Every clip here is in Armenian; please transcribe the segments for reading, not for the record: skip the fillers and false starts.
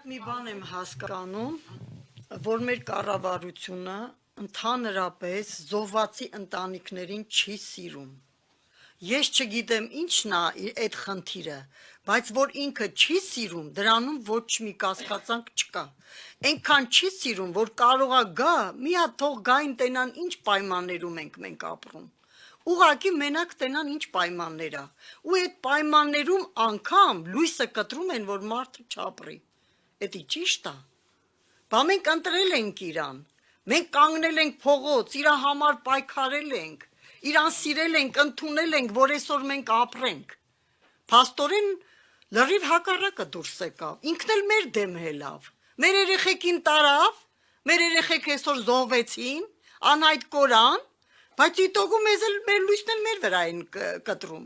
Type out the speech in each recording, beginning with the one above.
մի բան եմ հասկանում, որ մեր կառավարությունը ընդհանրապես զոհվածի ընտանիքներին չի սիրում։ Ես չգիտեմ ինչն է այդ խնդիրը, բայց որ ինքը չի սիրում, դրանում ոչ մի կասկածանք չկա։ Այնքան չի սիրում, որ կարողա գա, մի հատ թող գային տենան ինչ պայմաններում ենք մենք ապրում։ Ուղղակի մենակ տենան ինչ պայմաններ է։ Ու այդ պայմաններում անգամ լույսը կտրում են, որ մարդը չապրի։ Էդի ճիշտ է։ Բա մենք ընտրել ենք իրան։ Մենք կանգնել ենք փողոց, իր համար պայքարել ենք։ Իրան սիրել ենք, ընդունել ենք, որ այսօր մենք ապրենք։ Փաստորեն լրիվ հակառակը դուրս եկավ։ Ինքն էլ մեր դեմ հելավ։ Մեր երեխեքին տարավ, մեր երեխեք այսօր զոհվեցին, անհայտ կորան, բայց իտոգու մեզ էլ մեր լույսն էլ մեր վրա են կտրում։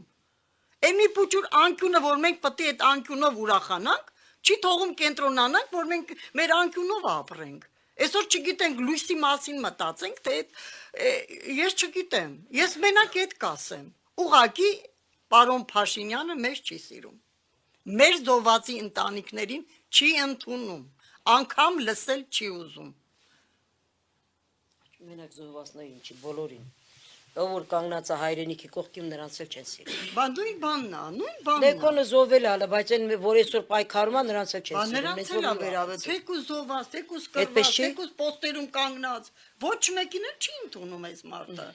Այն մի փոքր անկյունը, որ մենք պետք է այդ անկյունով ուրախանանք, չի թողում կենտրոնանանք, որ մենք մեր անկյունով ապրենք։ Այսօր չգիտենք լույսի մասին մտածենք, թե ես չգիտեմ, ես մենակ այդ կասեմ, ուղղակի պարոն Փաշինյանը մեզ չի սիրում, մեր զոհվածի ընտանիքներին չի ընդունում, անգամ լսել չի ուզում։ Մենակ զոհվածներին չի, բոլորին, ով որ կանգնած է հայրենիքի կողքին նրանց էլ չեն սիրում։ Բա նույն բանն է, նույն բանն է։ Դե կոնը զոհվել է, բայց այն որ այսօր պայքարում է նրանց էլ չեն Բա սիրում։ նրանց էլ է վերաբերվում, թեկուզ զոհված, թեկուզ կռված, Այդպես չի։ թեկուզ պոստերում կանգնած, ոչ մեկին էլ չի ընդունում այս մարդը։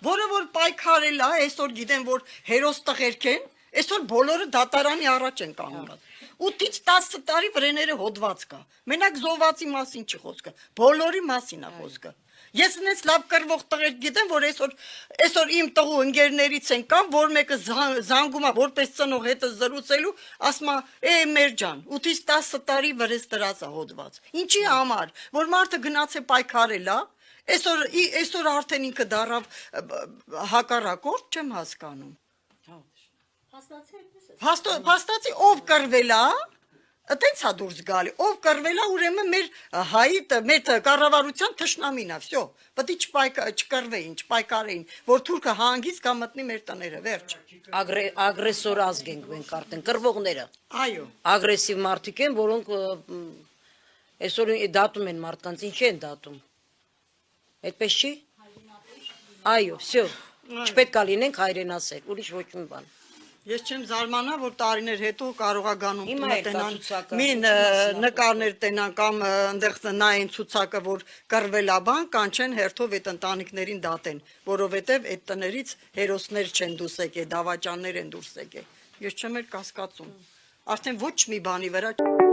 Որը որ պայքարել է, այսօր գիտեն, որ հերոս տղերք են, այսօր բոլորը դատարանի առաջ են կանգնած։ 8-ից 10 տարի վրեները հոդված կա։ Մենակ զոհվածի մասին չի խոսքը, բոլորի մասին է խոսքը։ Ես ինձ լավ կռվող տղեր գիտեմ, որ այսօր իմ տղու ընկերներից են կամ որ մեկը զանգում է որպես ծնող հետը զրուցելու, ասում է, մեր ջան, 8-ից 10 տարի վրես դրած է հոդված։ Ինչի համար, որ մարդը գնաց է պայքարել, այսօր արդեն ինքը դառավ հակառակորդ, չեմ հասկանում։ Փաստացի ով կռվել է, այդպես է դուրս գալի, ով կռվել է, ուրեմն մեր հայը, մեր կառավարության թշնամին է, վсё, պետք է չկռվեին, չպայքարեին, որ թուրքը հանգից կա մտնի մեր տները, վերջ։ Ագրեսոր ազգ ենք մենք արդեն, կռվողները։ Այո։ Ագրեսիվ մարդիկ են, որոնք այսօր դատում են մարդկանց, ինչի են դատում։ Այդպես չի։ Այո, վсё, չպետք է լինենք հայրենասեր, ուրիշ ոչ մի բան։ Ես չեմ զարմանա, որ տարիներ հետո կարող է գանում Հիմա տենան, ցուցակը, մի նկարներ տենան կամ այնտեղ նայեն ցուցակը, որ կռվել է բան, կանչեն հերթով այդ ընտանիքներին դատեն, որովհետև այդ տներից հերոսներ չեն դուրս եկել, դավաճաններ են դուրս եկել։ Ես չեմ էլ կասկածում։ Արդեն ոչ մի բանի վրա